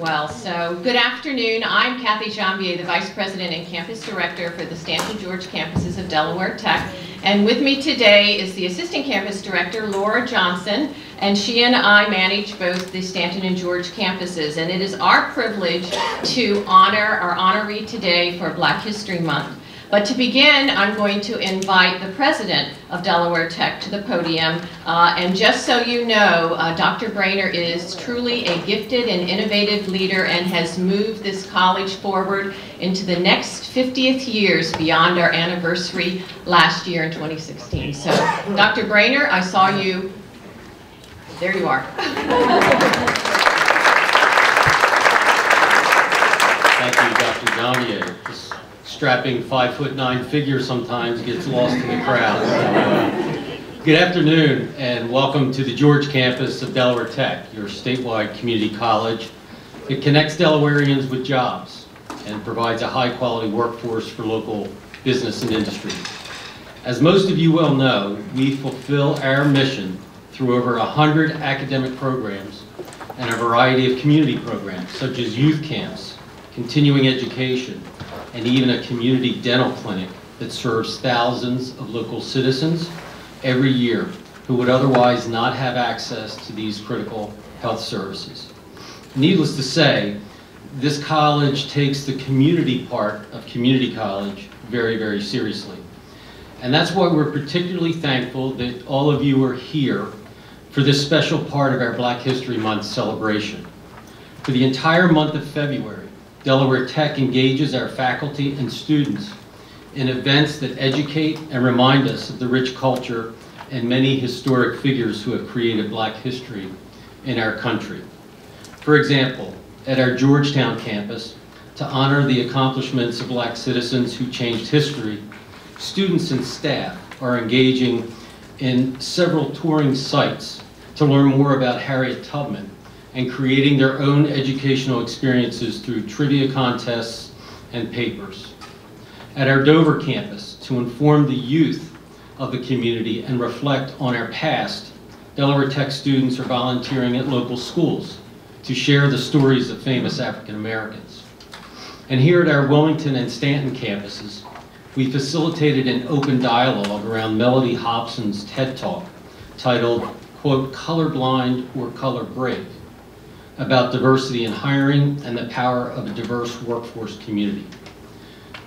well. So, good afternoon. I'm Kathy Jambier, the Vice President and Campus Director for the Stanton George campuses of Delaware Tech. And with me today is the Assistant Campus Director, Laura Johnson, and she and I manage both the Stanton and George campuses. And it is our privilege to honor our honoree today for Black History Month. But to begin, I'm going to invite the president of Delaware Tech to the podium. And just so you know, Dr. Brainer is truly a gifted and innovative leader and has moved this college forward into the next 50th years beyond our anniversary last year in 2016. So, Dr. Brainer, I saw you. There you are. Thank you, Dr. Jambier. Strapping 5'9" figure sometimes gets lost in the crowd. So, good afternoon and welcome to the George campus of Delaware Tech, your statewide community college. It connects Delawareans with jobs and provides a high-quality workforce for local business and industry. As most of you well know, we fulfill our mission through over 100 academic programs and a variety of community programs such as youth camps, continuing education, and even a community dental clinic that serves thousands of local citizens every year who would otherwise not have access to these critical health services. Needless to say, this college takes the community part of community college very, very seriously. And that's why we're particularly thankful that all of you are here for this special part of our Black History Month celebration. For the entire month of February, Delaware Tech engages our faculty and students in events that educate and remind us of the rich culture and many historic figures who have created Black history in our country. For example, at our Georgetown campus, to honor the accomplishments of Black citizens who changed history, students and staff are engaging in several touring sites to learn more about Harriet Tubman and creating their own educational experiences through trivia contests and papers. At our Dover campus, to inform the youth of the community and reflect on our past, Delaware Tech students are volunteering at local schools to share the stories of famous African Americans. And here at our Wilmington and Stanton campuses, we facilitated an open dialogue around Melody Hobson's TED Talk titled, quote, "Colorblind or Color Brave," about diversity in hiring and the power of a diverse workforce community.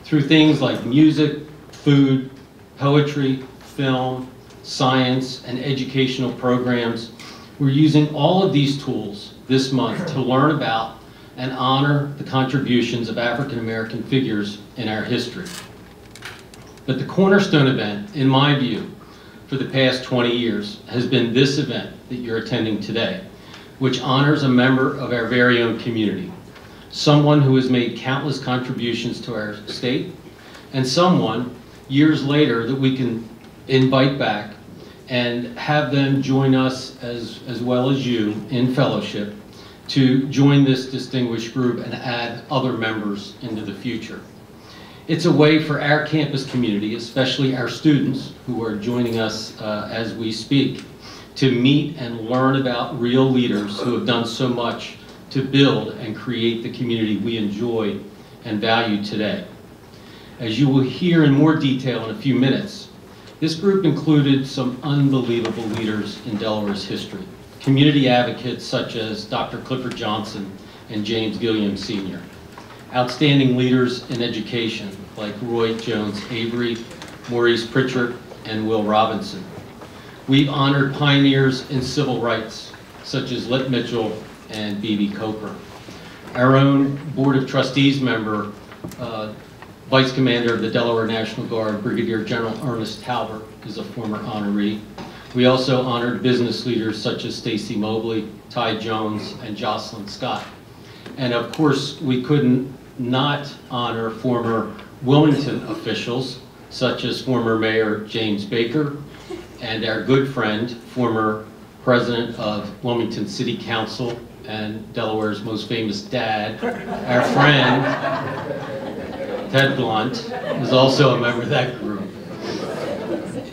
Through things like music, food, poetry, film, science, and educational programs, we're using all of these tools this month to learn about and honor the contributions of African American figures in our history. But the cornerstone event, in my view, for the past 20 years has been this event that you're attending today, which honors a member of our very own community, someone who has made countless contributions to our state, and someone, years later, that we can invite back and have them join us as well as you in fellowship to join this distinguished group and add other members into the future. It's a way for our campus community, especially our students who are joining us as we speak, to meet and learn about real leaders who have done so much to build and create the community we enjoy and value today. As you will hear in more detail in a few minutes, this group included some unbelievable leaders in Delaware's history, community advocates such as Dr. Clifford Johnson and James Gilliam Sr., outstanding leaders in education like Roy Jones Avery, Maurice Pritchard, and Will Robinson. We've honored pioneers in civil rights such as Lit Mitchell and B.B. Coper. Our own Board of Trustees member, Vice Commander of the Delaware National Guard, Brigadier General Ernest Talbert, is a former honoree. We also honored business leaders such as Stacy Mobley, Ty Jones, and Jocelyn Scott. And of course, we couldn't not honor former Wilmington officials, such as former Mayor James Baker, and our good friend, former President of Wilmington City Council, and Delaware's most famous dad, our friend, Ted Blunt, is also a member of that group.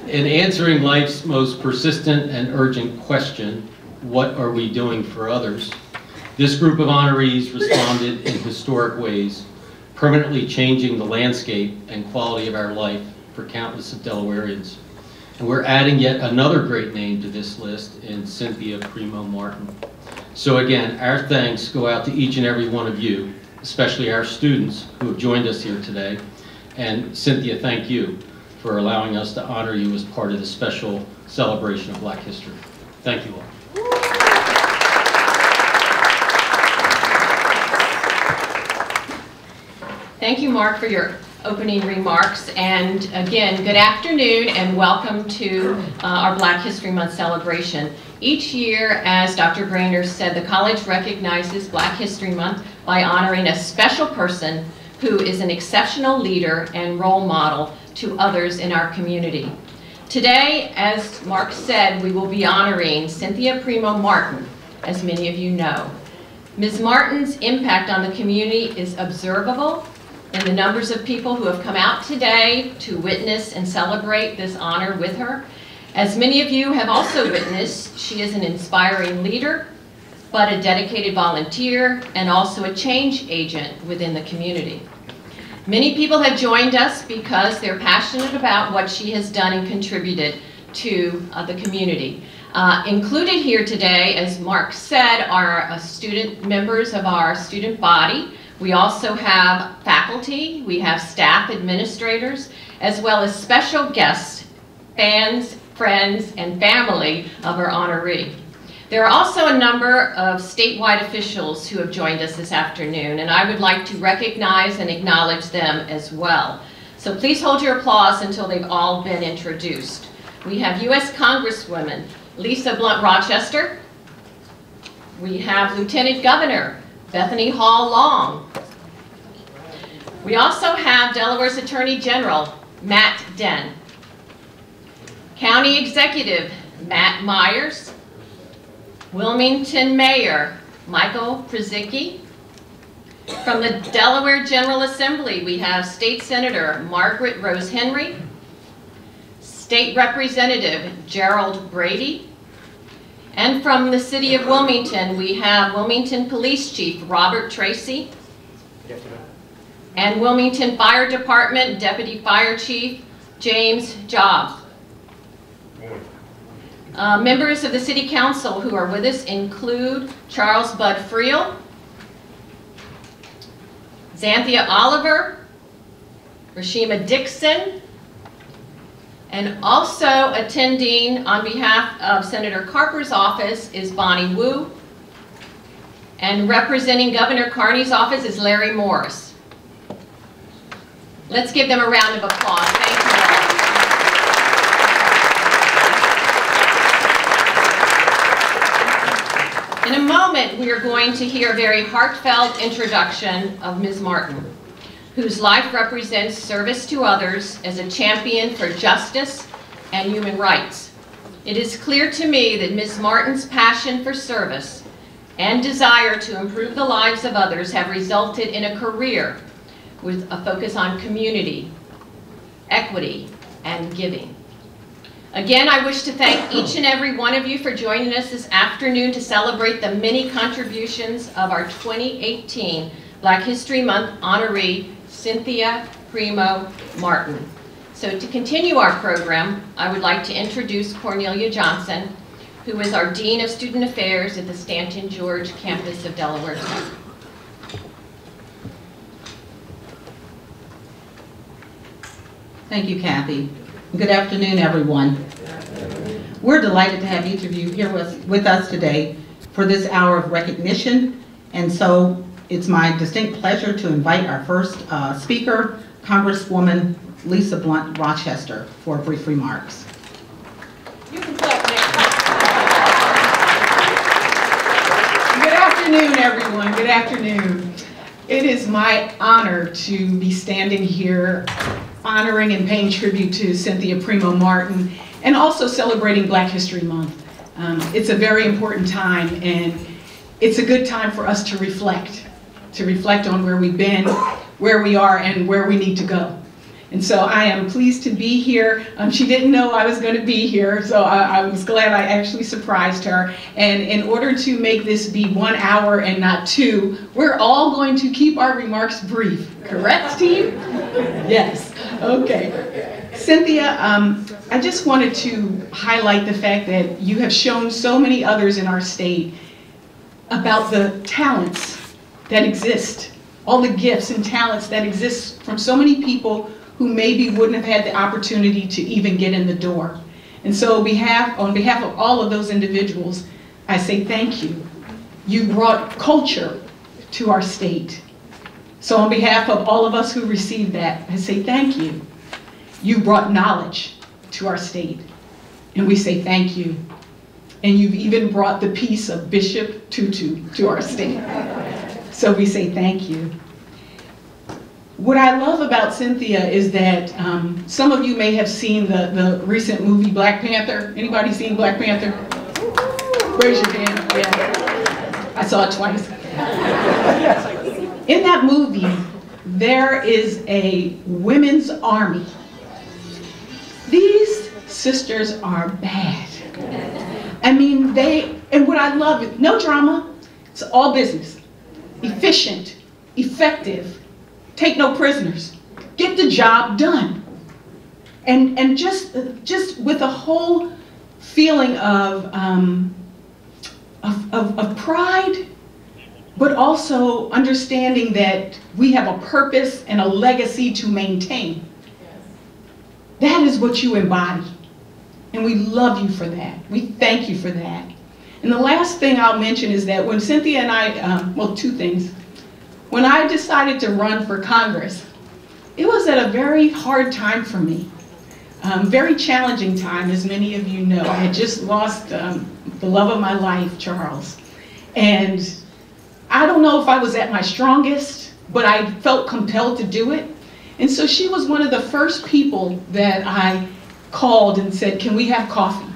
In answering life's most persistent and urgent question, what are we doing for others? This group of honorees responded in historic ways, permanently changing the landscape and quality of our life for countless of Delawareans. And we're adding yet another great name to this list in Cynthia Primo Morton. So again, our thanks go out to each and every one of you, especially our students who have joined us here today. And Cynthia, thank you for allowing us to honor you as part of the special celebration of Black History. Thank you all. Thank you, Mark, for your opening remarks. And again, good afternoon and welcome to our Black History Month celebration. Each year, as Dr. Brainerd said, the college recognizes Black History Month by honoring a special person who is an exceptional leader and role model to others in our community. Today, as Mark said, we will be honoring Cynthia Primo Morton, as many of you know. Ms. Morton's impact on the community is observable in the numbers of people who have come out today to witness and celebrate this honor with her. As many of you have also witnessed, she is an inspiring leader, but a dedicated volunteer and also a change agent within the community. Many people have joined us because they're passionate about what she has done and contributed to the community. Included here today, as Mark said, are student members of our student body. We also have faculty, we have staff administrators, as well as special guests, fans, friends, and family of our honoree. There are also a number of statewide officials who have joined us this afternoon, and I would like to recognize and acknowledge them as well. So please hold your applause until they've all been introduced. We have U.S. Congresswoman Lisa Blunt Rochester. We have Lieutenant Governor Bethany Hall Long. We also have Delaware's Attorney General Matt Dehn. County Executive Matt Myers. Wilmington Mayor Michael Przicki. From the Delaware General Assembly, we have State Senator Margaret Rose Henry, State Representative Gerald Brady, and from the City of Wilmington, we have Wilmington Police Chief Robert Tracy, and Wilmington Fire Department Deputy Fire Chief James Jobs. Members of the City Council who are with us include Charles Bud Friel, Xanthia Oliver, Rashima Dixon, and also attending on behalf of Senator Carper's office is Bonnie Wu, and representing Governor Carney's office is Larry Morris. Let's give them a round of applause. Thank you all. In a moment, we are going to hear a very heartfelt introduction of Ms. Morton, whose life represents service to others as a champion for justice and human rights. It is clear to me that Ms. Morton's passion for service and desire to improve the lives of others have resulted in a career with a focus on community, equity, and giving. Again, I wish to thank each and every one of you for joining us this afternoon to celebrate the many contributions of our 2018 Black History Month honoree, Cynthia Primo Morton. So to continue our program, I would like to introduce Cornelia Johnson, who is our Dean of Student Affairs at the Stanton George campus of Delaware Tech. Thank you, Kathy. Good afternoon, everyone. We're delighted to have each of you here with us today for this hour of recognition, and so it's my distinct pleasure to invite our first speaker, Congresswoman Lisa Blunt Rochester, for brief remarks. You can clap next. Good afternoon, everyone. Good afternoon. It is my honor to be standing here honoring and paying tribute to Cynthia Primo Morton and also celebrating Black History Month. It's a very important time, and it's a good time for us to reflect on where we've been, where we are, and where we need to go. And so I am pleased to be here. She didn't know I was going to be here, so I was glad I actually surprised her. And in order to make this be 1 hour and not 2, we're all going to keep our remarks brief. Correct, team? Yes. Okay. Cynthia, I just wanted to highlight the fact that you have shown so many others in our state about the talents that exist, all the gifts and talents that exist from so many people who maybe wouldn't have had the opportunity to even get in the door. And so on behalf of all of those individuals, I say thank you. You brought culture to our state. So on behalf of all of us who received that, I say thank you. You brought knowledge to our state, and we say thank you. And you've even brought the peace of Bishop Tutu to our state. So we say thank you. What I love about Cynthia is that some of you may have seen the recent movie Black Panther. Anybody seen Black Panther? Raise your hand. Yeah. I saw it twice. In that movie, there is a women's army. These sisters are bad. I mean, and what I love is no drama. It's all business. Efficient, effective. Take no prisoners. Get the job done. And just with a whole feeling of pride, but also understanding that we have a purpose and a legacy to maintain. That is what you embody. And we love you for that. We thank you for that. And the last thing I'll mention is that when Cynthia and I, well, 2 things. When I decided to run for Congress, it was at a very hard time for me. Very challenging time, as many of you know. I had just lost the love of my life, Charles. And I don't know if I was at my strongest, but I felt compelled to do it. And so she was one of the first people that I called and said, can we have coffee?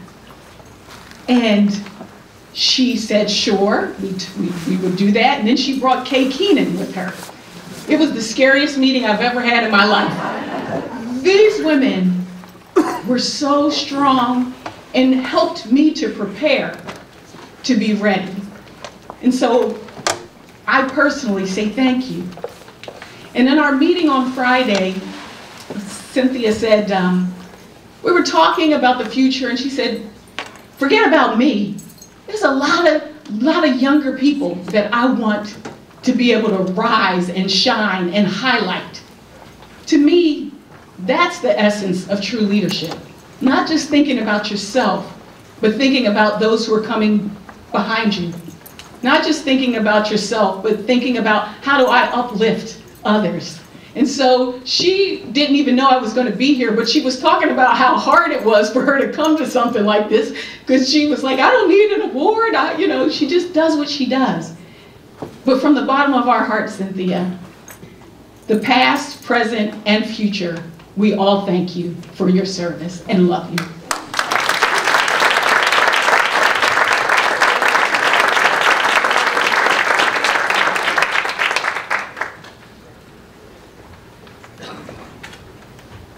And she said, sure, we would do that. And then she brought Kay Keenan with her. It was the scariest meeting I've ever had in my life. These women were so strong and helped me to prepare to be ready. And so I personally say thank you. And in our meeting on Friday, Cynthia said, we were talking about the future, and she said, forget about me. There's a lot of younger people that I want to be able to rise and shine and highlight. To me, that's the essence of true leadership. Not just thinking about yourself, but thinking about those who are coming behind you. Not just thinking about yourself, but thinking about how do I uplift others. And so she didn't even know I was going to be here, but she was talking about how hard it was for her to come to something like this, because she was like, I don't need an award. You know, she just does what she does. But from the bottom of our hearts, Cynthia, the past, present, and future, we all thank you for your service and love you.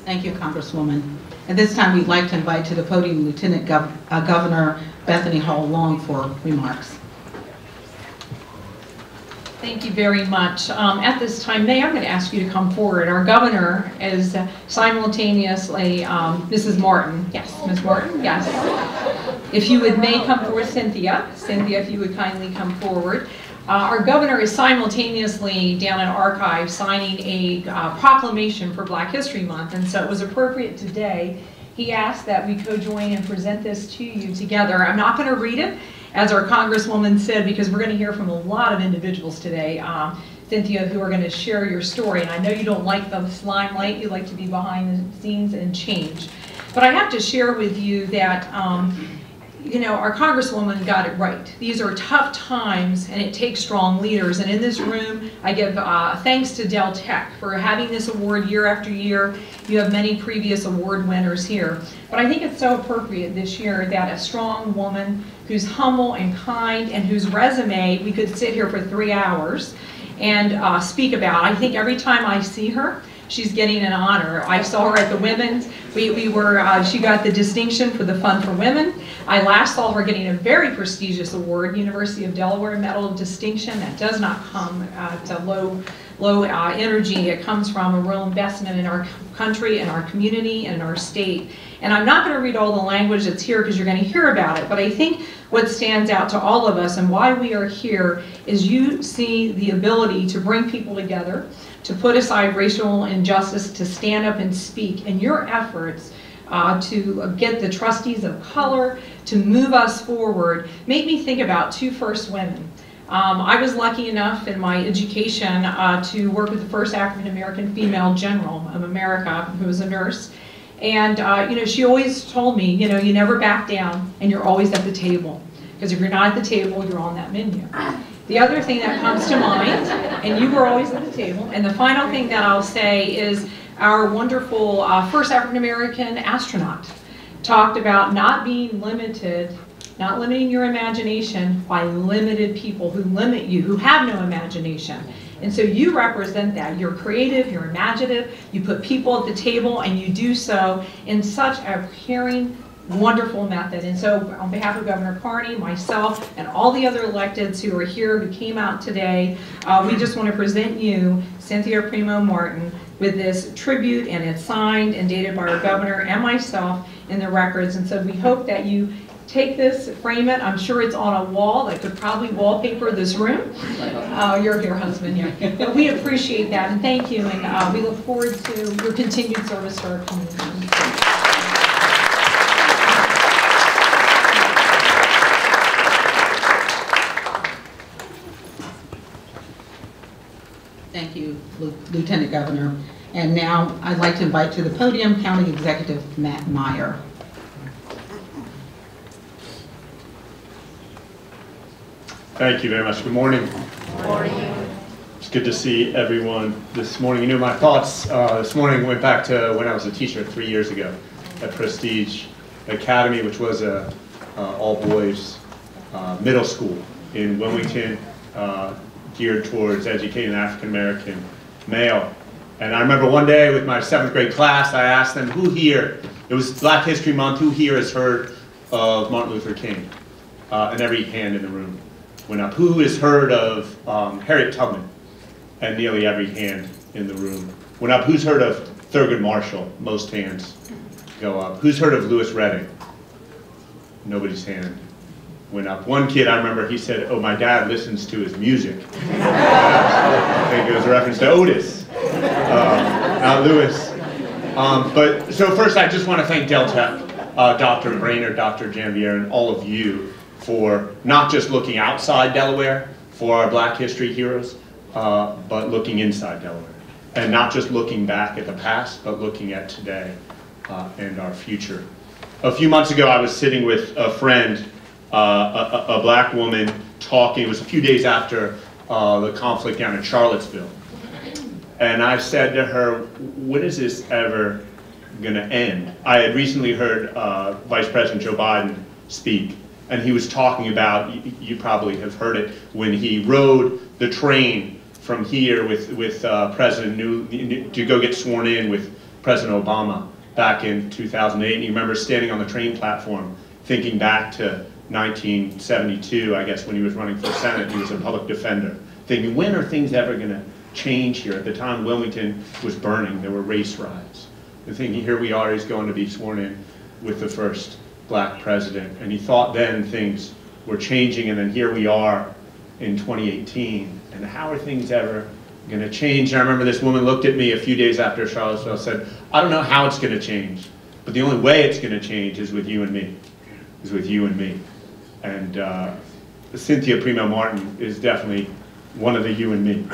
Thank you, Congresswoman. At this time, we'd like to invite to the podium Lieutenant Governor Bethany Hall Long for remarks. Thank you very much. At this time, May, I'm going to ask you to come forward. Our governor is simultaneously Mrs. Morton. Yes, Ms. Morton, yes. If you would, May, come forward, Cynthia. Cynthia, if you would kindly come forward. Our governor is simultaneously down in archives signing a proclamation for Black History Month, and so it was appropriate today. He asked that we co-join and present this to you together. I'm not going to read it, as our Congresswoman said, because we're going to hear from a lot of individuals today, Cynthia, who are going to share your story. And I know you don't like the limelight, you like to be behind the scenes and change. But I have to share with you that you know, our Congresswoman got it right. These are tough times, and it takes strong leaders. And in this room, I give thanks to Del Tech for having this award year after year. You have many previous award winners here. But I think it's so appropriate this year that a strong woman who's humble and kind and whose resume we could sit here for 3 hours and speak about. I think every time I see her, she's getting an honor. I saw her at the women's. She got the distinction for the Fun for Women. I last saw her getting a very prestigious award, University of Delaware Medal of Distinction. That does not come to low energy. It comes from a real investment in our country and our community and our state. And I'm not going to read all the language that's here because you're going to hear about it, but I think what stands out to all of us and why we are here is you see the ability to bring people together, to put aside racial injustice, to stand up and speak, and your efforts to get the trustees of color to move us forward make me think about two first women. I was lucky enough in my education to work with the first African-American female general of America, who was a nurse. And she always told me, you never back down and you're always at the table. Because if you're not at the table, you're on that menu. The other thing that comes to mind, and you were always at the table, and the final thing that I'll say is our wonderful first African-American astronaut talked about not being limited, not limiting your imagination by limited people who limit you, who have no imagination. And so you represent that. You're creative, you're imaginative, you put people at the table, and you do so in such a caring, wonderful method. And so on behalf of Governor Carney, myself, and all the other electeds who are here, who came out today, we just want to present you, Cynthia Primo Morton, with this tribute, and it's signed and dated by our governor and myself in the records. And so we hope that you take this, frame it. I'm sure it's on a wall that could probably wallpaper this room. You're your husband, yeah. But we appreciate that, and thank you, and we look forward to your continued service to our community. Thank you, Lieutenant Governor. And now I'd like to invite to the podium County Executive Matt Meyer. Thank you very much. Good morning. Good morning. It's good to see everyone this morning. My thoughts this morning went back to when I was a teacher 3 years ago at Prestige Academy, which was a all-boys middle school in Wilmington, geared towards educating African-American male. And I remember one day with my 7th grade class, I asked them, who here, it was Black History Month, who here has heard of Martin Luther King? And every hand in the room went up. Who has heard of Harriet Tubman? And nearly every hand in the room went up. Who's heard of Thurgood Marshall? Most hands go up. Who's heard of Lewis Redding? Nobody's hand went up. One kid, I remember, he said, oh, my dad listens to his music. I think it was a reference to Otis, not Lewis. But so first, I just want to thank Deltec, Dr. Brainerd, Dr. Jambier, and all of you for not just looking outside Delaware for our Black history heroes, but looking inside Delaware. And not just looking back at the past, but looking at today and our future. A few months ago, I was sitting with a friend, a Black woman, talking. It was a few days after the conflict down in Charlottesville. And I said to her, when is this ever going to end? I had recently heard Vice President Joe Biden speak. And he was talking about, you probably have heard it, when he rode the train from here with President New to go get sworn in with President Obama back in 2008. And you remember standing on the train platform, thinking back to 1972, I guess, when he was running for Senate. He was a public defender, thinking, when are things ever going to change here? At the time, Wilmington was burning. There were race riots. And thinking, here we are, he's going to be sworn in with the first Black president. And he thought then things were changing, and then here we are in 2018. And how are things ever going to change? And I remember this woman looked at me a few days after Charlottesville and said, I don't know how it's going to change, but the only way it's going to change is with you and me, is with you and me. And Cynthia Primo Morton is definitely one of the you and me.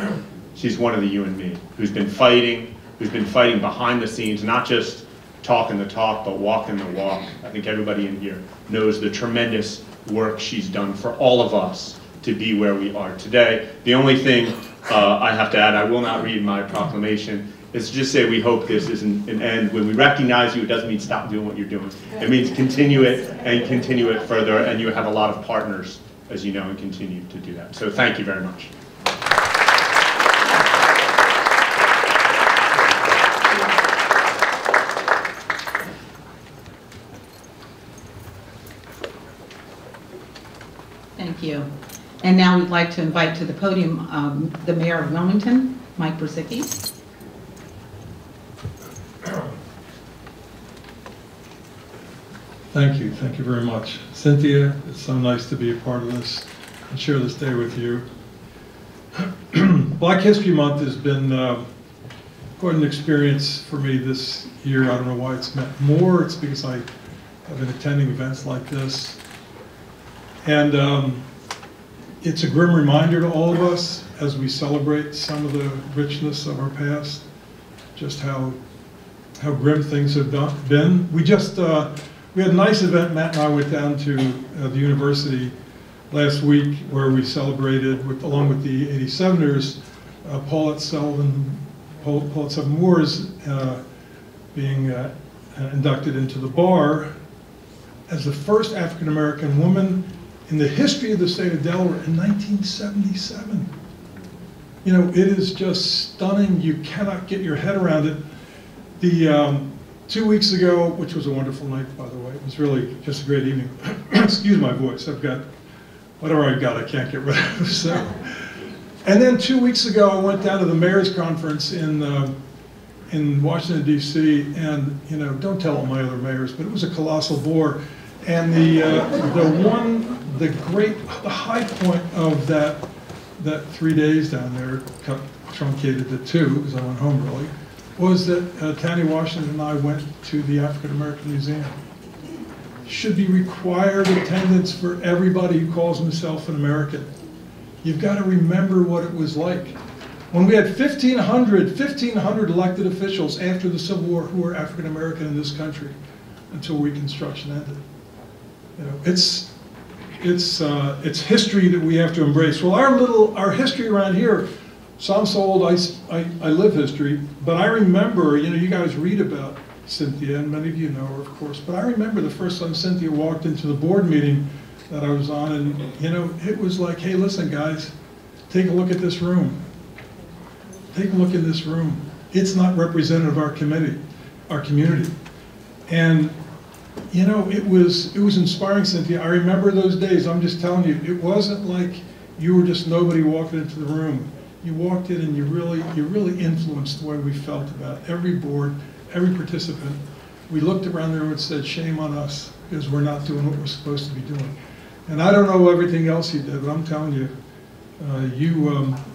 She's one of the you and me, who's been fighting behind the scenes, not just talking the talk, but walking the walk. I think everybody in here knows the tremendous work she's done for all of us to be where we are today. The only thing I have to add, I will not read my proclamation, is just say we hope this isn't an end. When we recognize you, it doesn't mean stop doing what you're doing. It means continue it and continue it further, and you have a lot of partners, as you know, and continue to do that. So thank you very much. And now we'd like to invite to the podium the Mayor of Wilmington, Mike Brzezinski. Thank you very much. Cynthia, it's so nice to be a part of this and share this day with you. Black History Month has been quite an experience for me this year. I don't know why it's meant more. It's because I have been attending events like this. And it's a grim reminder to all of us as we celebrate some of the richness of our past, just how grim things have been. We had a nice event. Matt and I went down to the university last week where we celebrated, along with the 87ers, Paulette Sullivan Moore's being inducted into the bar as the first African-American woman in the history of the state of Delaware in 1977. You know, it is just stunning. You cannot get your head around it. The 2 weeks ago, which was a wonderful night, by the way, it was really just a great evening. Excuse my voice. I've got whatever I've got, I can't get rid of. So, and then 2 weeks ago, I went down to the mayor's conference in Washington D.C. and don't tell all my other mayors, but it was a colossal bore. And the high point of that 3 days down there, truncated to 2 because I went home early, was that Tanya Washington and I went to the African American Museum. Should be required attendance for everybody who calls himself an American. You've got to remember what it was like. When we had 1,500 elected officials after the Civil War who were African American in this country until Reconstruction ended. It's history that we have to embrace. Well, our history around here, so I'm so old, I live history, but I remember, you guys read about Cynthia, and many of you know her, of course, but I remember the first time Cynthia walked into the board meeting that I was on, and it was like, hey, listen, guys, take a look at this room. Take a look at this room. It's not representative of our community. And it was inspiring, Cynthia. I remember those days. I'm just telling you, it wasn't like you were just nobody walking into the room. You walked in and you really influenced the way we felt about every board, every participant. We looked around the room and said, shame on us, because we're not doing what we're supposed to be doing. And I don't know everything else you did, but I'm telling you,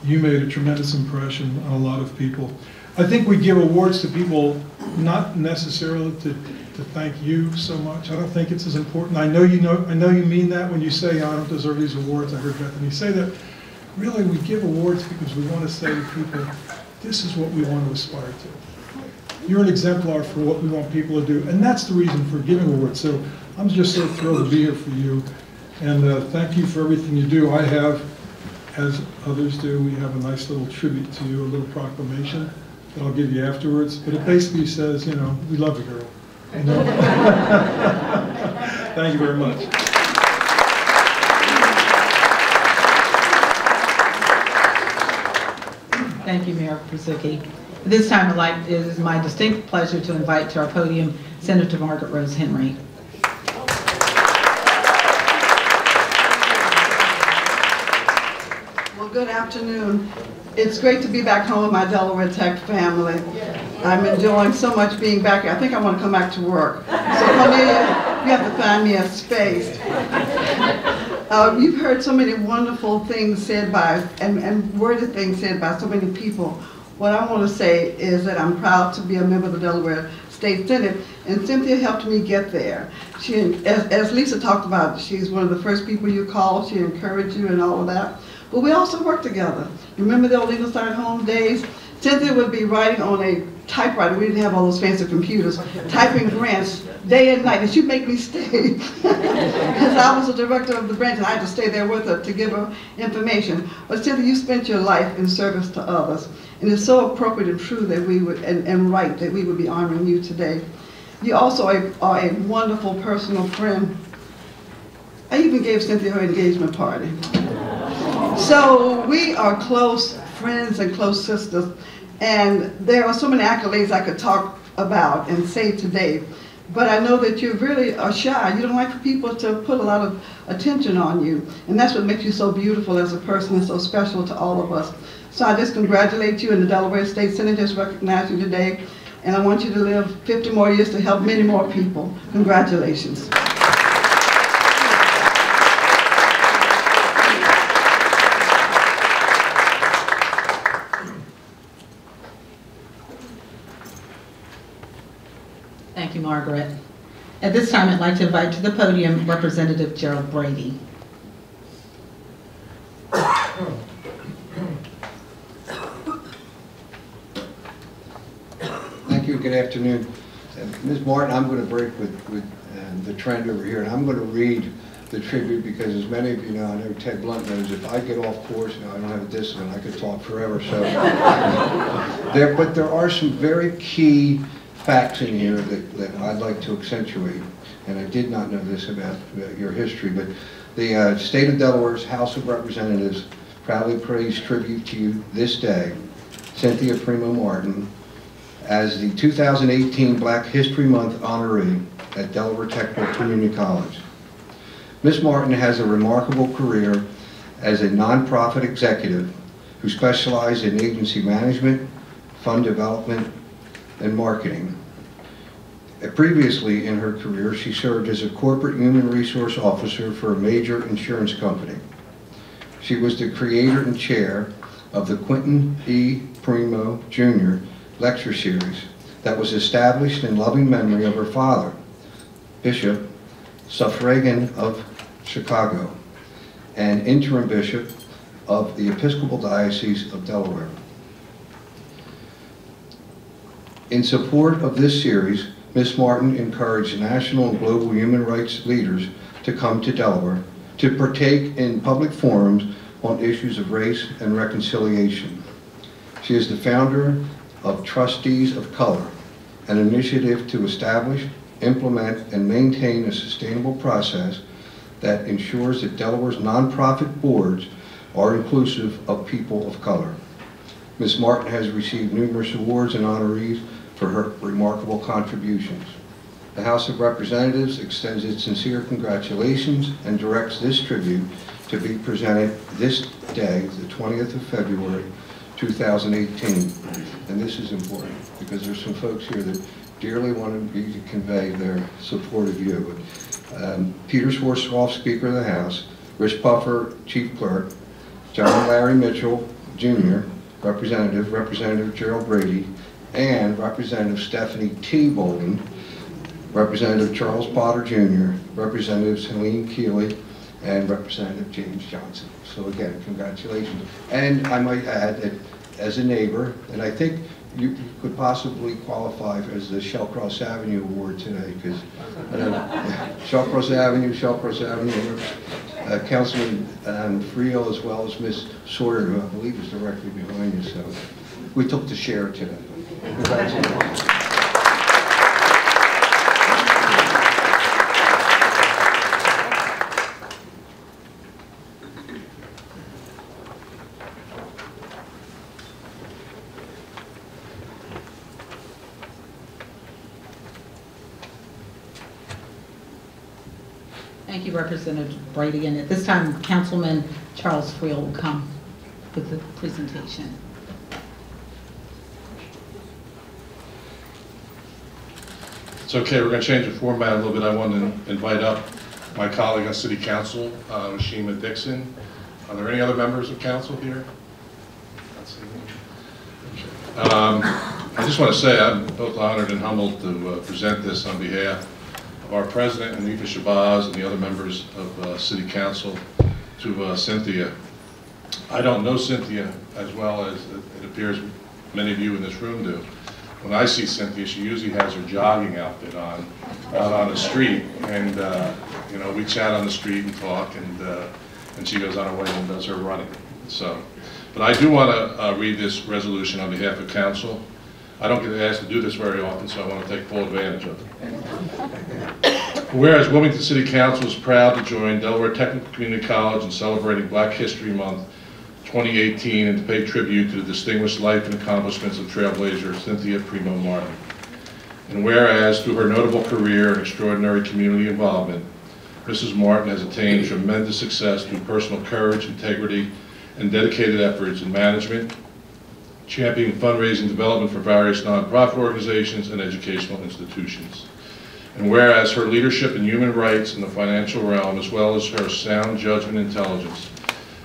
you made a tremendous impression on a lot of people. I think we give awards to people not necessarily to thank you so much. I don't think it's as important. I know you mean that when you say, I don't deserve these awards. I heard Bethany say that. Really, we give awards because we want to say to people, this is what we want to aspire to. You're an exemplar for what we want people to do, and that's the reason for giving awards. So I'm just so thrilled to be here for you, and thank you for everything you do. I have, as others do, we have a nice little tribute to you, a little proclamation that I'll give you afterwards, but it basically says, we love you, girl. Thank you very much. Thank you, Mayor Brzezinski. At this time, it is my distinct pleasure to invite to our podium Senator Margaret Rose Henry. Well, good afternoon. It's great to be back home with my Delaware Tech family. I'm enjoying so much being back here. I think I want to come back to work. So come in, you have to find me a space. You've heard so many wonderful things said by, and worthy things said by so many people. What I want to say is that I'm proud to be a member of the Delaware State Senate, and Cynthia helped me get there. She, as Lisa talked about, she's one of the first people you call. She encouraged you and all of that. But we also work together. Remember the old Legal Side Home days? Cynthia would be writing on a typewriter. We didn't have all those fancy computers. Typing grants day and night, and she'd make me stay. Because I was the director of the branch, and I had to stay there with her to give her information. But Cynthia, you spent your life in service to others. And it's so appropriate and true that we would, and right, that we would be honoring you today. You also are a wonderful personal friend. I even gave Cynthia her engagement party. So we are close friends and close sisters, and there are so many accolades I could talk about and say today, but I know that you really are shy. You don't like for people to put a lot of attention on you. And that's what makes you so beautiful as a person and so special to all of us. So I just congratulate you, and the Delaware State Senate just recognized you today. And I want you to live 50 more years to help many more people. Congratulations. Thank you, Margaret. At this time, I'd like to invite to the podium Representative Gerald Brady. Thank you. Good afternoon. Ms. Morton, I'm going to break with the trend over here, and I'm going to read the tribute because, as many of you know, I know Ted Blunt knows, if I get off course, you know, I don't have a discipline, I could talk forever. So, but there are some very key facts in here that I'd like to accentuate, and I did not know this about your history, but the state of Delaware's House of Representatives proudly pays tribute to you this day, Cynthia Primo Morton, as the 2018 Black History Month honoree at Delaware Technical Community College. Ms. Morton has a remarkable career as a nonprofit executive who specialized in agency management, fund development, and marketing. Previously in her career, she served as a corporate human resource officer for a major insurance company. She was the creator and chair of the Quentin E. Primo Jr. lecture series that was established in loving memory of her father, Bishop Suffragan of Chicago, and interim bishop of the Episcopal Diocese of Delaware. In support of this series, Ms. Morton encouraged national and global human rights leaders to come to Delaware to partake in public forums on issues of race and reconciliation. She is the founder of Trustees of Color, an initiative to establish, implement, and maintain a sustainable process that ensures that Delaware's nonprofit boards are inclusive of people of color. Ms. Morton has received numerous awards and honorees for her remarkable contributions. The House of Representatives extends its sincere congratulations and directs this tribute to be presented this day, the 20th of February, 2018. And this is important because there's some folks here that dearly want me to convey their support of you. Peter Schwarzkopf, Speaker of the House, Rich Puffer, Chief Clerk, John Larry Mitchell, Jr., Representative Gerald Brady, and Representative Stephanie T. Bolden, Representative Charles Potter Jr., Representative Helene Keeley, and Representative James Johnson. So again, congratulations. And I might add that as a neighbor, and I think you could possibly qualify as the Shellcross Avenue Award today, because Shellcross Avenue, Councilman Friel, as well as Ms. Sawyer, who I believe is directly behind you. So we took the share today. Congratulations. Thank you, Representative Brady. And at this time, Councilman Charles Friel will come with the presentation. It's okay, we're going to change the format a little bit. I want to invite up my colleague on City Council, Sheila Dixon. Are there any other members of council here? I just want to say I'm both honored and humbled to present this on behalf of our president, Anifa Shabazz, and the other members of City Council to Cynthia. I don't know Cynthia as well as it appears many of you in this room do. When I see Cynthia, she usually has her jogging outfit on, out on the street, and you know, we chat on the street and talk, and she goes on her way and does her running. So, but I do want to read this resolution on behalf of council. I don't get asked to do this very often, so I want to take full advantage of it. Whereas Wilmington City Council is proud to join Delaware Technical Community College in celebrating Black History Month 2018 and to pay tribute to the distinguished life and accomplishments of trailblazer Cynthia Primo Morton. And whereas, through her notable career and extraordinary community involvement, Mrs. Morton has attained tremendous success through personal courage, integrity, and dedicated efforts in management, championing fundraising development for various nonprofit organizations and educational institutions. And whereas her leadership in human rights in the financial realm, as well as her sound judgment and intelligence,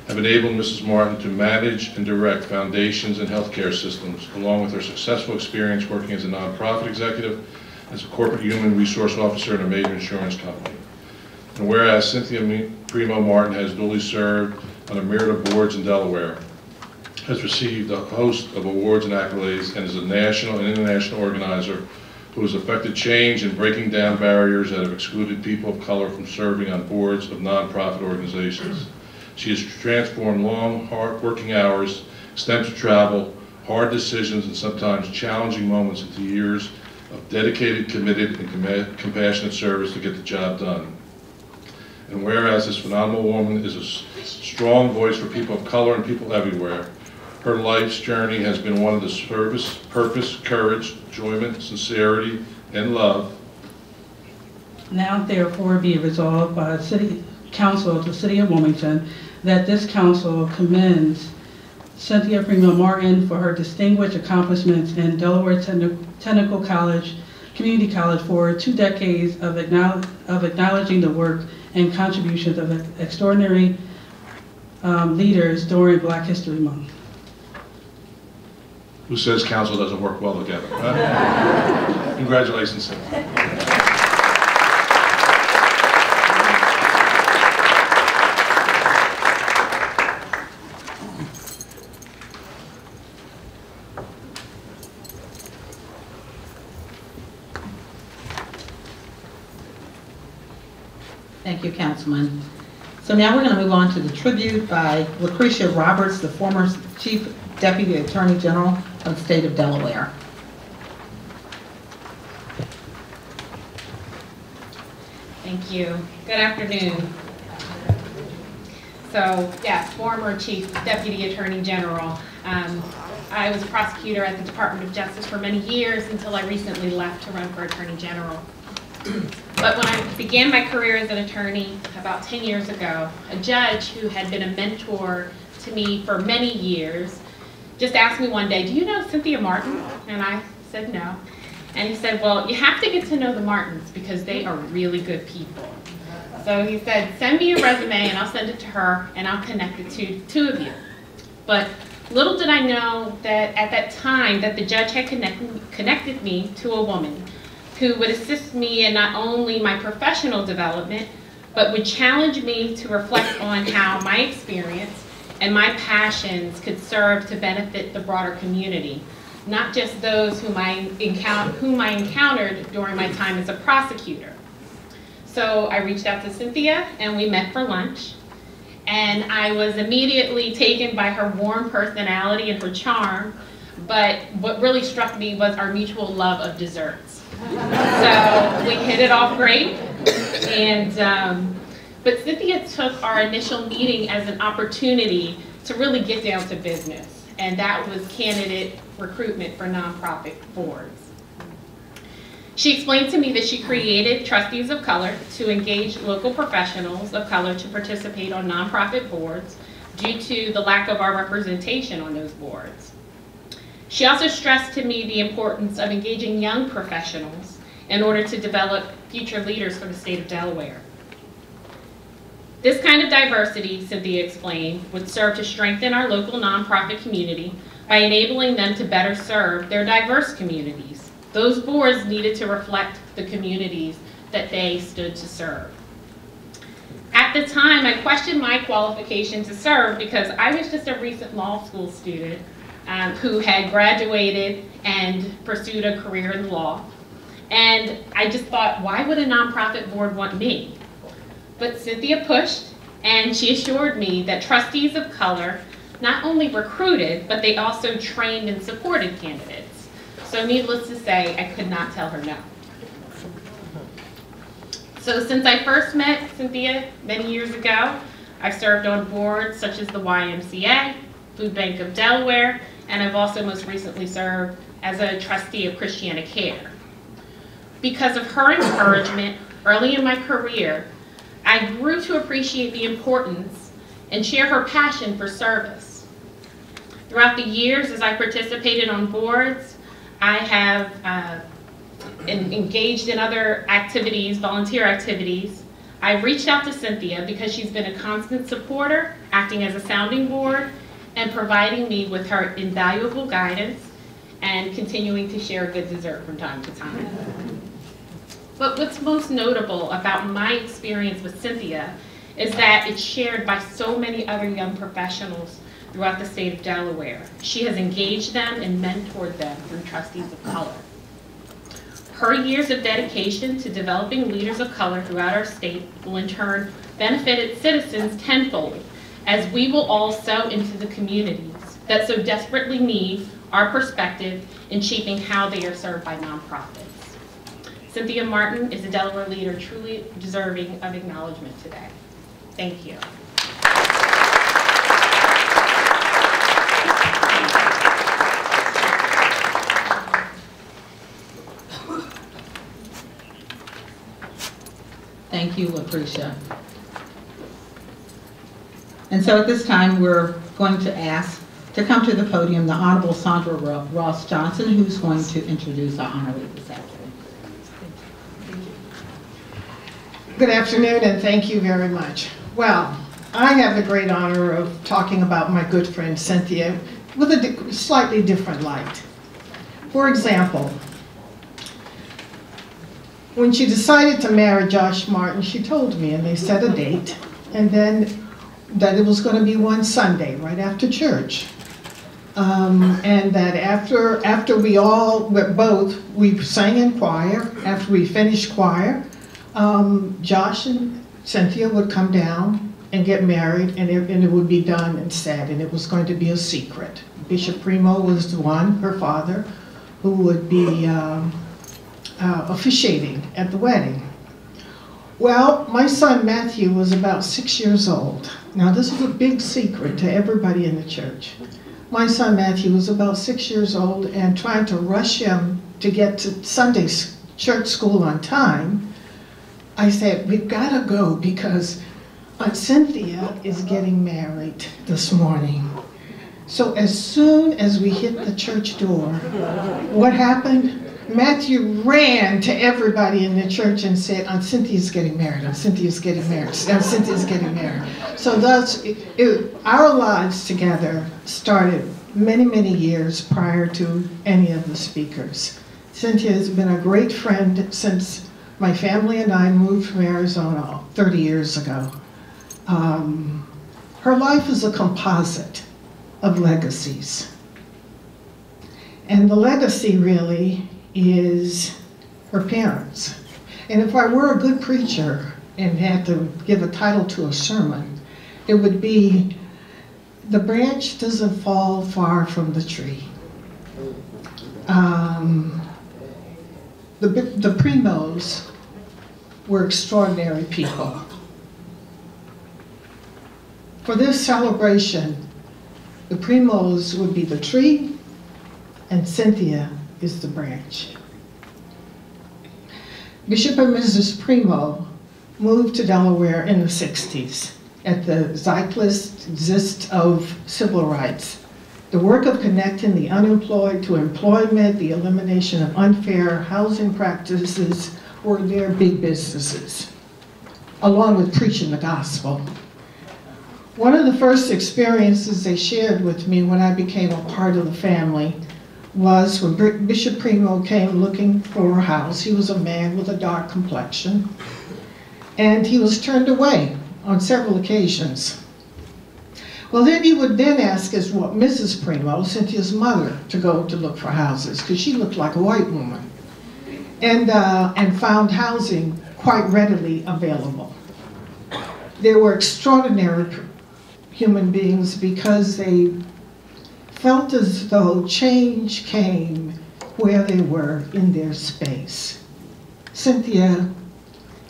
have enabled Mrs. Morton to manage and direct foundations and healthcare systems, along with her successful experience working as a nonprofit executive, as a corporate human resource officer in a major insurance company. And whereas Cynthia Primo Morton has duly served on a myriad of boards in Delaware, has received a host of awards and accolades, and is a national and international organizer who has effected change in breaking down barriers that have excluded people of color from serving on boards of nonprofit organizations. She has transformed long, hard working hours, extensive travel, hard decisions, and sometimes challenging moments into years of dedicated, committed, and compassionate service to get the job done. And whereas this phenomenal woman is a strong voice for people of color and people everywhere, her life's journey has been one of the service, purpose, courage, enjoyment, sincerity, and love. Now therefore be resolved by the City Council of the City of Wilmington that this council commends Cynthia Primo Morton for her distinguished accomplishments in Delaware Technical College, Community College for 2 decades of acknowledging the work and contributions of extraordinary leaders during Black History Month. Who says council doesn't work well together? Huh? Congratulations, Cynthia. Thank you, Councilman. So now we're going to move on to the tribute by Lucretia Roberts, the former Chief Deputy Attorney General of the state of Delaware. Thank you. Good afternoon. So, yes, former Chief Deputy Attorney General. I was a prosecutor at the Department of Justice for many years until I recently left to run for Attorney General. But when I began my career as an attorney about 10 years ago, a judge who had been a mentor to me for many years just asked me one day, "Do you know Cynthia Martin?" And I said no. And he said, "Well, you have to get to know the Martins because they are really good people." So he said, "Send me a resume and I'll send it to her and I'll connect it to 2 of you." But little did I know that at that time that the judge had connected me to a woman who would assist me in not only my professional development, but would challenge me to reflect on how my experience and my passions could serve to benefit the broader community, not just those whom I encountered during my time as a prosecutor. So I reached out to Cynthia and we met for lunch, and I was immediately taken by her warm personality and her charm, but what really struck me was our mutual love of desserts. So we hit it off great, but Cynthia took our initial meeting as an opportunity to really get down to business, and that was candidate recruitment for nonprofit boards. She explained to me that she created Trustees of Color to engage local professionals of color to participate on nonprofit boards due to the lack of our representation on those boards. She also stressed to me the importance of engaging young professionals in order to develop future leaders for the state of Delaware. This kind of diversity, Cynthia explained, would serve to strengthen our local nonprofit community by enabling them to better serve their diverse communities. Those boards needed to reflect the communities that they stood to serve. At the time, I questioned my qualification to serve because I was just a recent law school student who had graduated and pursued a career in law. And I just thought, why would a nonprofit board want me? But Cynthia pushed, and she assured me that trustees of color not only recruited, but they also trained and supported candidates. So needless to say, I could not tell her no. So since I first met Cynthia many years ago, I've served on boards such as the YMCA, Food Bank of Delaware, and I've also most recently served as a trustee of Christiana Care. Because of her encouragement early in my career, I grew to appreciate the importance and share her passion for service. Throughout the years, as I participated on boards, I have engaged in other activities, volunteer activities. I've reached out to Cynthia because she's been a constant supporter, acting as a sounding board, and providing me with her invaluable guidance and continuing to share good dessert from time to time. But what's most notable about my experience with Cynthia is that it's shared by so many other young professionals throughout the state of Delaware. She has engaged them and mentored them through Trustees of Color. Her years of dedication to developing leaders of color throughout our state will in turn benefit its citizens tenfold, as we will all sow into the communities that so desperately need our perspective in shaping how they are served by nonprofits. Cynthia Martin is a Delaware leader truly deserving of acknowledgement today. Thank you. Thank you, Lucretia. And so at this time, we're going to ask to come to the podium the Honorable Sandra Ross Johnson, who's going to introduce our honoree this afternoon. Good afternoon, and thank you very much. Well, I have the great honor of talking about my good friend Cynthia with a slightly different light. For example, when she decided to marry Josh Martin, she told me, and they set a date, and then that it was going to be one Sunday, right after church. And that after we sang in choir, after we finished choir, Josh and Cynthia would come down and get married, and it would be done and said, and it was going to be a secret. Bishop Primo was the one, her father, who would be officiating at the wedding. Well, my son Matthew was about 6 years old. Now this is a big secret to everybody in the church. My son Matthew was about 6 years old, and trying to rush him to get to Sunday church school on time, I said, we've got to go because Cynthia is getting married this morning. So as soon as we hit the church door, what happened? Matthew ran to everybody in the church and said, Cynthia's getting married, Cynthia's getting married, Cynthia's getting married. So thus, our lives together started many, many years prior to any of the speakers. Cynthia has been a great friend since my family and I moved from Arizona 30 years ago. Her life is a composite of legacies. And the legacy really is her parents. And if I were a good preacher and had to give a title to a sermon, it would be, "The branch doesn't fall far from the tree." The Primos were extraordinary people. For this celebration, the Primos would be the tree, and Cynthia is the branch. Bishop and Mrs. Primo moved to Delaware in the 60s at the zeitgeist of civil rights. The work of connecting the unemployed to employment, the elimination of unfair housing practices were their big businesses, along with preaching the gospel. One of the first experiences they shared with me when I became a part of the family was when Bishop Primo came looking for a house. He was a man with a dark complexion, and he was turned away on several occasions. Well, then he would then ask Mrs. Primo, Cynthia's mother, to go to look for houses, because she looked like a white woman, and found housing quite readily available. They were extraordinary human beings because they felt as though change came where they were in their space. Cynthia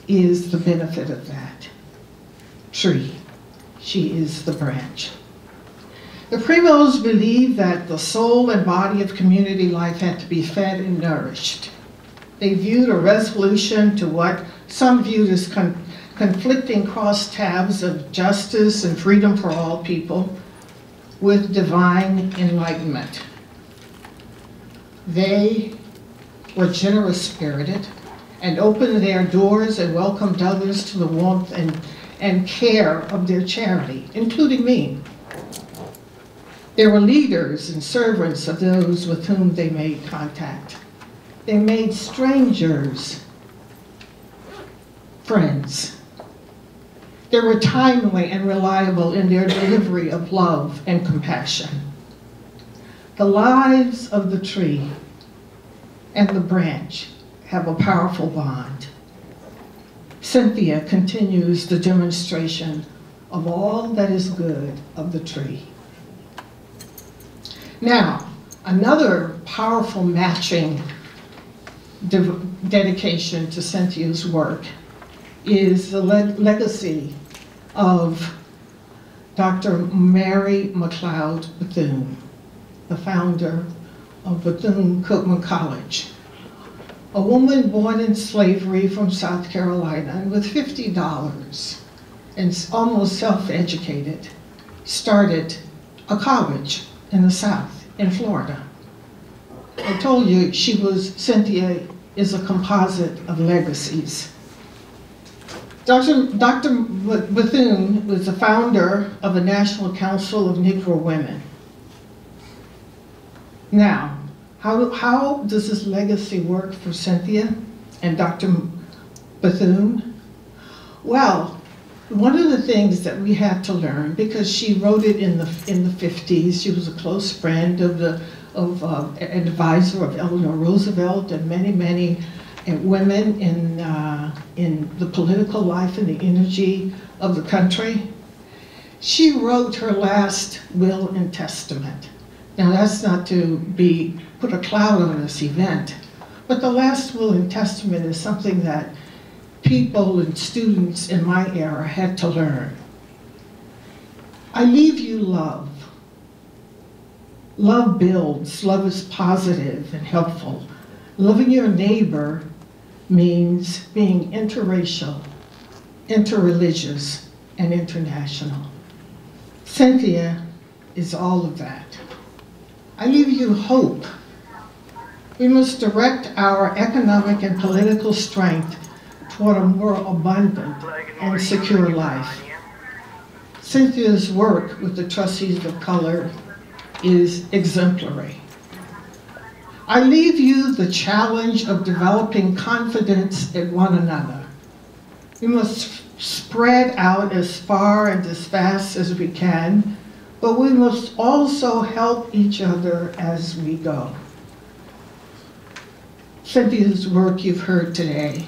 is the benefit of that tree. She is the branch. The Primos believed that the soul and body of community life had to be fed and nourished. They viewed a resolution to what some viewed as conflicting crosstabs of justice and freedom for all people with divine enlightenment. They were generous-spirited and opened their doors and welcomed others to the warmth and care of their charity, including me. They were leaders and servants of those with whom they made contact. They made strangers friends. They were timely and reliable in their delivery of love and compassion. The lives of the tree and the branch have a powerful bond. Cynthia continues the demonstration of all that is good of the tree. Now, another powerful matching dedication to Cynthia's work is the legacy of Dr. Mary Mcleod Bethune, the founder of Bethune-Cookman College. A woman born in slavery from South Carolina and with $50 and almost self-educated, started a college in the South, in Florida. I told you Cynthia is a composite of legacies. Dr. Bethune was the founder of the National Council of Negro Women. Now, how does this legacy work for Cynthia and Dr. Bethune? Well, one of the things that we had to learn, because she wrote it in the 50s, she was a close friend of an advisor of Eleanor Roosevelt and many women in the political life and the energy of the country. She wrote her last will and testament. Now that's not to put a cloud on this event, but the last will and testament is something that people and students in my era had to learn. I leave you love. Love builds, love is positive and helpful. Loving your neighbor means being interracial, interreligious, and international. Cynthia is all of that. I leave you hope. We must direct our economic and political strength toward a more abundant and secure life. Cynthia's work with the Trustees of Color is exemplary. I leave you the challenge of developing confidence in one another. We must spread out as far and as fast as we can, but we must also help each other as we go. Cynthia's work you've heard today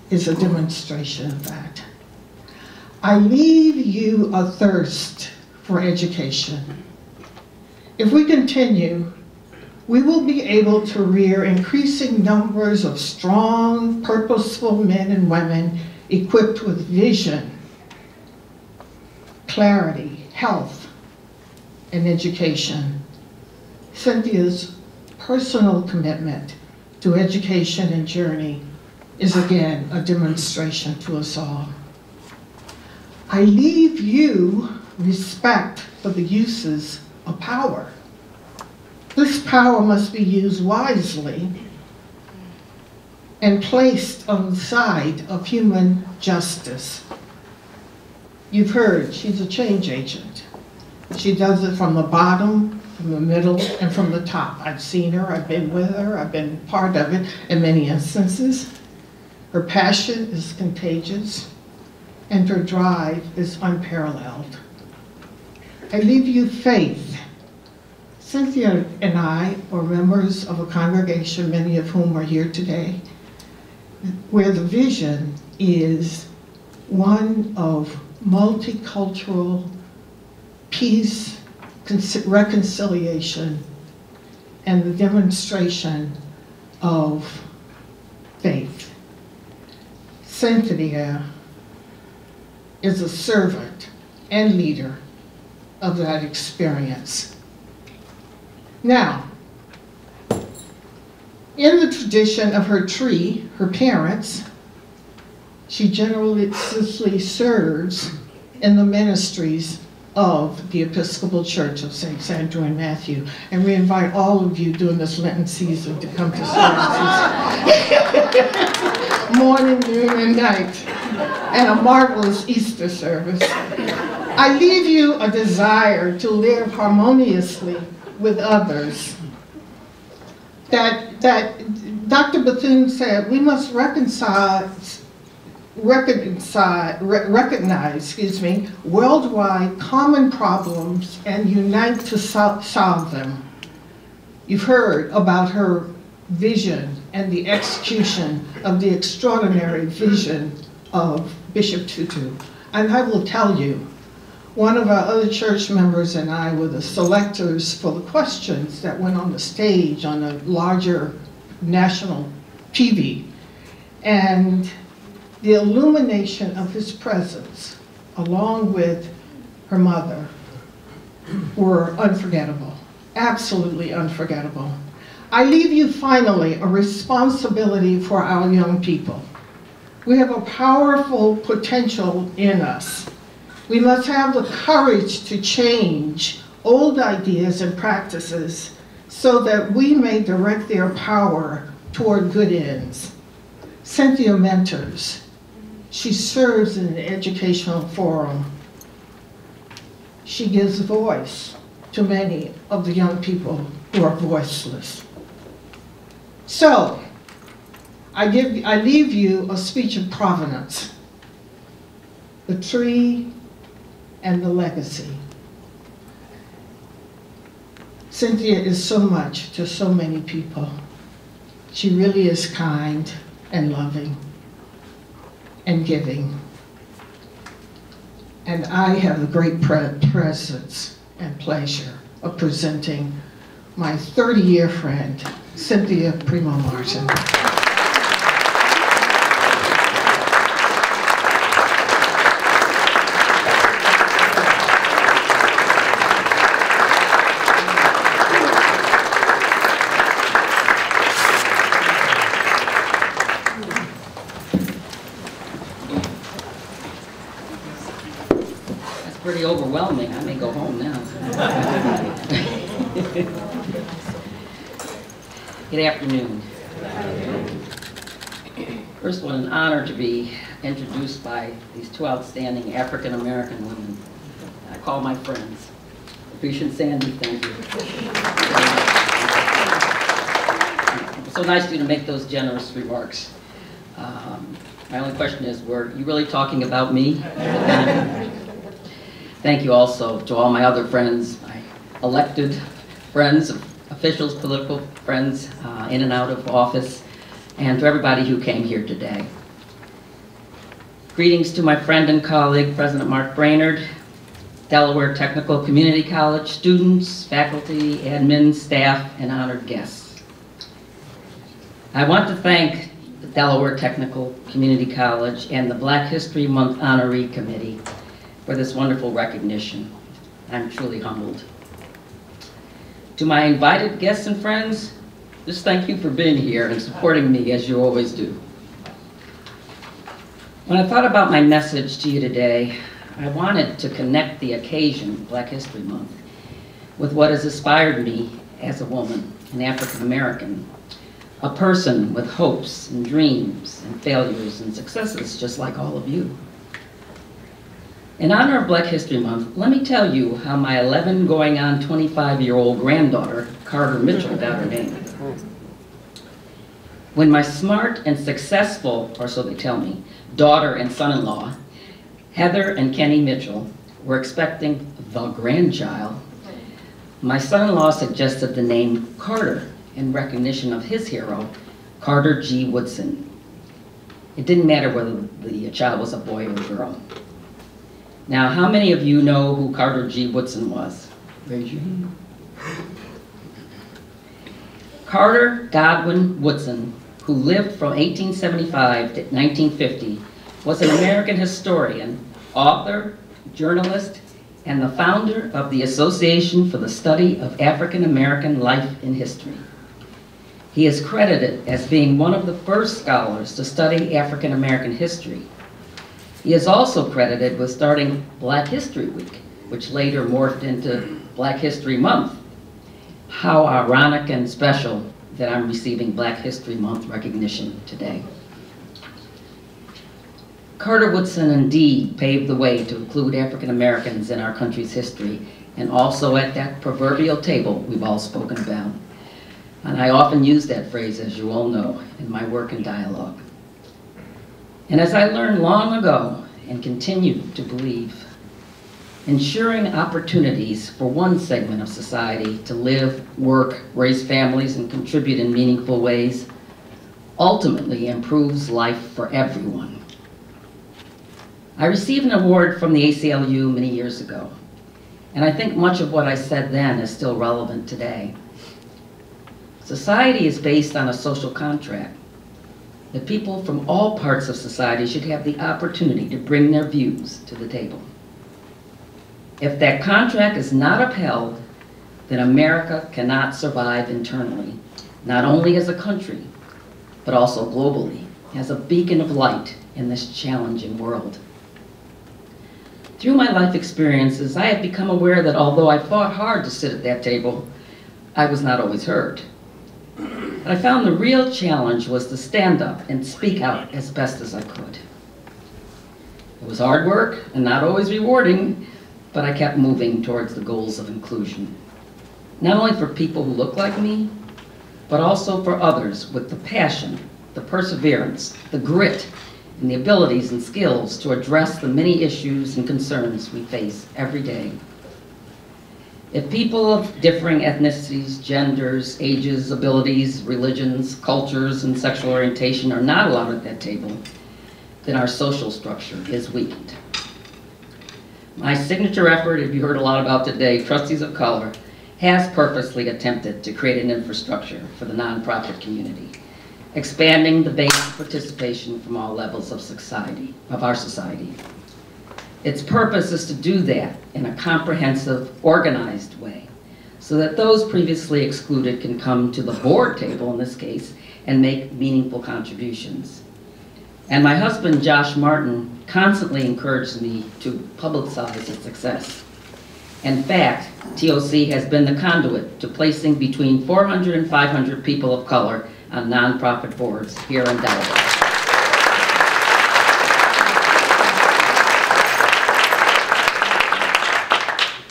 is a demonstration of that. I leave you a thirst for education. If we continue, we will be able to rear increasing numbers of strong, purposeful men and women equipped with vision, clarity, health, and education. Cynthia's personal commitment to education and journey is again a demonstration to us all. I leave you respect for the uses of power. This power must be used wisely and placed on the side of human justice. You've heard she's a change agent. She does it from the bottom, from the middle, and from the top. I've seen her, I've been with her, I've been part of it in many instances. Her passion is contagious, and her drive is unparalleled. I leave you faith. Cynthia and I are members of a congregation, many of whom are here today, where the vision is one of multicultural peace, reconciliation, and the demonstration of faith. Cynthia is a servant and leader of that experience. Now, In the tradition of her tree, her parents, she generally serves in the ministries of the Episcopal Church of St. Sandra and Matthew. And we invite all of you during this Lenten season to come to services. Morning, noon, and night. And a marvelous Easter service. I leave you a desire to live harmoniously with others. That Dr. Bethune said, we must recognize worldwide common problems and unite to solve them. You've heard about her vision and the execution of the extraordinary vision of Bishop Tutu. And I will tell you, one of our other church members and I were the selectors for the questions that went on the stage on a larger national TV. And the illumination of his presence, along with her mother, were unforgettable, absolutely unforgettable. I leave you finally a responsibility for our young people. We have a powerful potential in us. We must have the courage to change old ideas and practices so that we may direct their power toward good ends. Cynthia mentors. She serves in an educational forum. She gives voice to many of the young people who are voiceless. So, I leave you a speech of provenance. The tree and the legacy. Cynthia is so much to so many people. She really is kind and loving and giving. And I have the great presence and pleasure of presenting my 30-year friend, Cynthia Primo Morton. Pretty overwhelming. I may go home now. Good afternoon. First, what an honor to be introduced by these two outstanding African American women. I call my friends. Lucretia and Sandy, thank you. It's so nice of you to make those generous remarks. My only question is, were you really talking about me? Thank you also to all my other friends, my elected friends, officials, political friends in and out of office, and to everybody who came here today. Greetings to my friend and colleague, President Mark Brainerd, Delaware Technical Community College students, faculty, admin, staff, and honored guests. I want to thank the Delaware Technical Community College and the Black History Month Honoree Committee for this wonderful recognition. I'm truly humbled. To my invited guests and friends, just thank you for being here and supporting me as you always do. When I thought about my message to you today, I wanted to connect the occasion, Black History Month, with what has inspired me as a woman, an African American, a person with hopes and dreams and failures and successes just like all of you. In honor of Black History Month, let me tell you how my 11 going on 25-year-old granddaughter, Carter Mitchell, got her name. When my smart and successful, or so they tell me, daughter and son-in-law, Heather and Kenny Mitchell, were expecting the grandchild, my son-in-law suggested the name Carter in recognition of his hero, Carter G. Woodson. It didn't matter whether the child was a boy or a girl. Now, how many of you know who Carter G. Woodson was? Raise your hand. Carter Godwin Woodson, who lived from 1875 to 1950, was an American historian, author, journalist, and the founder of the Association for the Study of African American Life and History. He is credited as being one of the first scholars to study African American history. He is also credited with starting Black History Week, which later morphed into Black History Month. How ironic and special that I'm receiving Black History Month recognition today. Carter Woodson indeed paved the way to include African Americans in our country's history, and also at that proverbial table we've all spoken about. And I often use that phrase, as you all know, in my work and dialogue. And as I learned long ago and continue to believe, ensuring opportunities for one segment of society to live, work, raise families, and contribute in meaningful ways ultimately improves life for everyone. I received an award from the ACLU many years ago, and I think much of what I said then is still relevant today. Society is based on a social contract that people from all parts of society should have the opportunity to bring their views to the table. If that contract is not upheld, then America cannot survive internally, not only as a country, but also globally, as a beacon of light in this challenging world. Through my life experiences, I have become aware that although I fought hard to sit at that table, I was not always heard. I found the real challenge was to stand up and speak out as best as I could. It was hard work and not always rewarding, but I kept moving towards the goals of inclusion. Not only for people who look like me, but also for others with the passion, the perseverance, the grit, and the abilities and skills to address the many issues and concerns we face every day. If people of differing ethnicities, genders, ages, abilities, religions, cultures, and sexual orientation are not allowed at that table, then our social structure is weakened. My signature effort, if you heard a lot about today, Trustees of Color, has purposely attempted to create an infrastructure for the nonprofit community, expanding the base of participation from all levels of society, of our society. Its purpose is to do that in a comprehensive, organized way, so that those previously excluded can come to the board table, in this case, and make meaningful contributions. And my husband, Josh Martin, constantly encouraged me to publicize its success. In fact, TOC has been the conduit to placing between 400 and 500 people of color on nonprofit boards here in Delaware.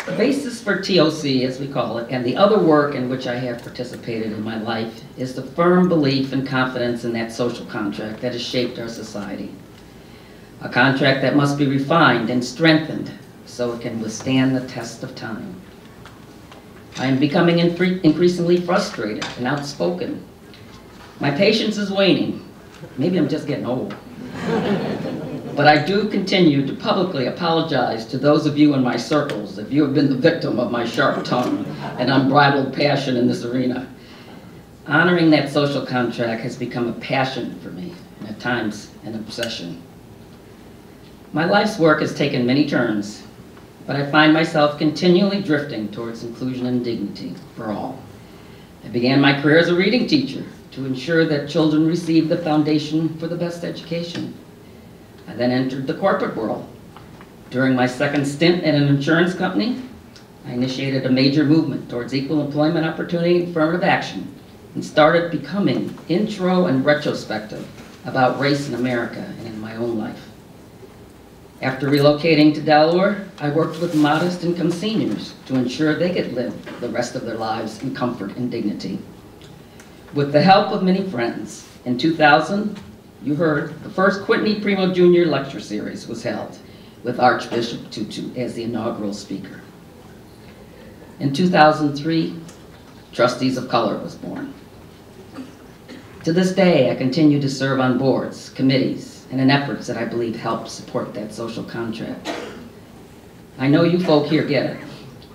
The basis for TOC, as we call it, and the other work in which I have participated in my life is the firm belief and confidence in that social contract that has shaped our society. A contract that must be refined and strengthened so it can withstand the test of time. I am becoming increasingly frustrated and outspoken. My patience is waning. Maybe I'm just getting old. But I do continue to publicly apologize to those of you in my circles if you have been the victim of my sharp tongue and unbridled passion in this arena. Honoring that social contract has become a passion for me, and at times an obsession. My life's work has taken many turns, but I find myself continually drifting towards inclusion and dignity for all. I began my career as a reading teacher to ensure that children receive the foundation for the best education. I then entered the corporate world. During my second stint at an insurance company, I initiated a major movement towards equal employment opportunity and affirmative action, and started becoming intro and retrospective about race in America and in my own life. After relocating to Delaware, I worked with modest income seniors to ensure they could live the rest of their lives in comfort and dignity. With the help of many friends, in 2000, you heard, the first Whitney Primo Jr. lecture series was held, with Archbishop Tutu as the inaugural speaker. In 2003, Trustees of Color was born. To this day, I continue to serve on boards, committees, and in efforts that I believe help support that social contract. I know you folk here get it.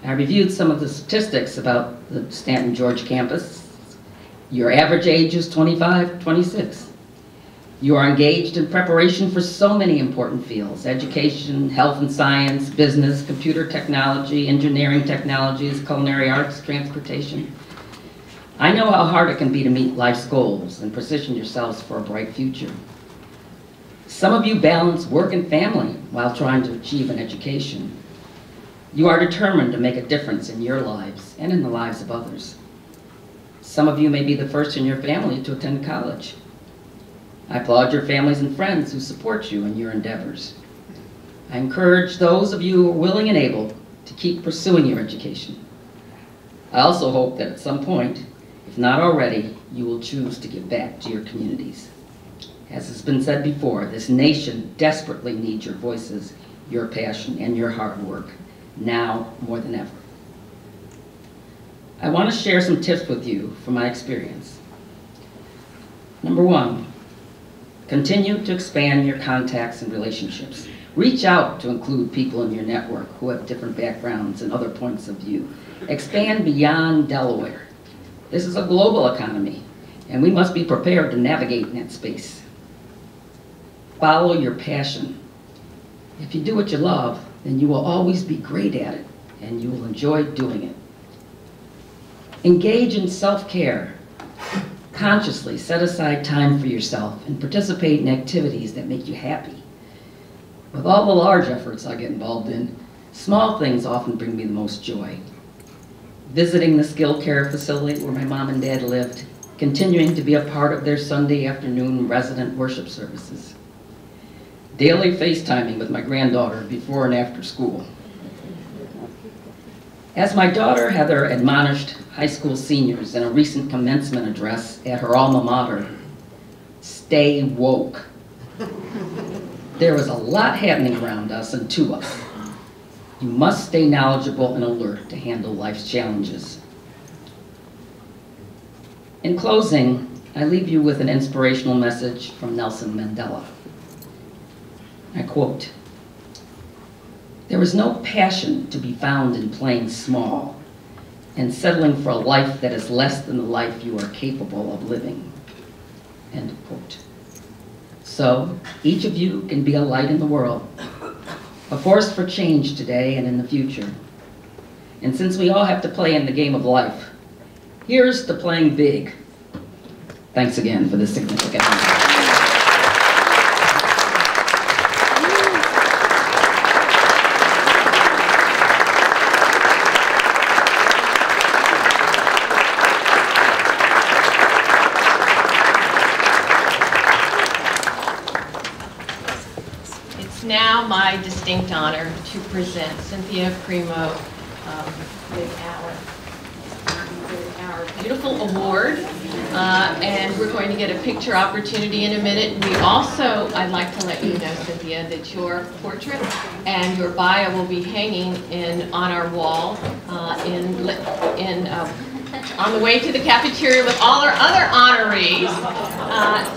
I reviewed some of the statistics about the Stanton George campus. Your average age is 25, 26. You are engaged in preparation for so many important fields: education, health and science, business, computer technology, engineering technologies, culinary arts, transportation. I know how hard it can be to meet life's goals and position yourselves for a bright future. Some of you balance work and family while trying to achieve an education. You are determined to make a difference in your lives and in the lives of others. Some of you may be the first in your family to attend college. I applaud your families and friends who support you in your endeavors. I encourage those of you who are willing and able to keep pursuing your education. I also hope that at some point, if not already, you will choose to give back to your communities. As has been said before, this nation desperately needs your voices, your passion, and your hard work, now more than ever. I want to share some tips with you from my experience. Number one, continue to expand your contacts and relationships. Reach out to include people in your network who have different backgrounds and other points of view. Expand beyond Delaware. This is a global economy, and we must be prepared to navigate in that space. Follow your passion. If you do what you love, then you will always be great at it, and you will enjoy doing it. Engage in self-care. Consciously set aside time for yourself and participate in activities that make you happy. With all the large efforts I get involved in, small things often bring me the most joy. Visiting the skilled care facility where my mom and dad lived, continuing to be a part of their Sunday afternoon resident worship services. Daily FaceTiming with my granddaughter before and after school. As my daughter Heather admonished high school seniors in a recent commencement address at her alma mater, stay woke. There is a lot happening around us and to us. You must stay knowledgeable and alert to handle life's challenges. In closing, I leave you with an inspirational message from Nelson Mandela. I quote, "There is no passion to be found in playing small and settling for a life that is less than the life you are capable of living." End quote. So, each of you can be a light in the world, a force for change today and in the future. And since we all have to play in the game of life, here's to playing big. Thanks again for this significant honor. Now my distinct honor to present Cynthia Primo with our beautiful award, and we're going to get a picture opportunity in a minute. We also, I'd like to let you know, Cynthia, that your portrait and your bio will be hanging on our wall on the way to the cafeteria with all our other honorees,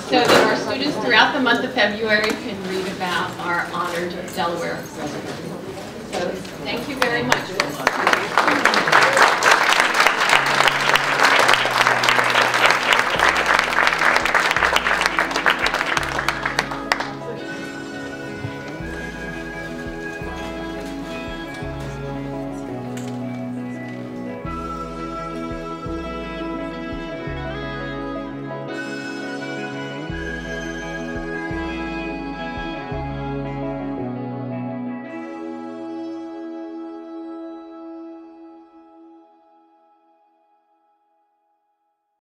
so that our students throughout the month of February can read about our honored Delaware resident. So thank you very much.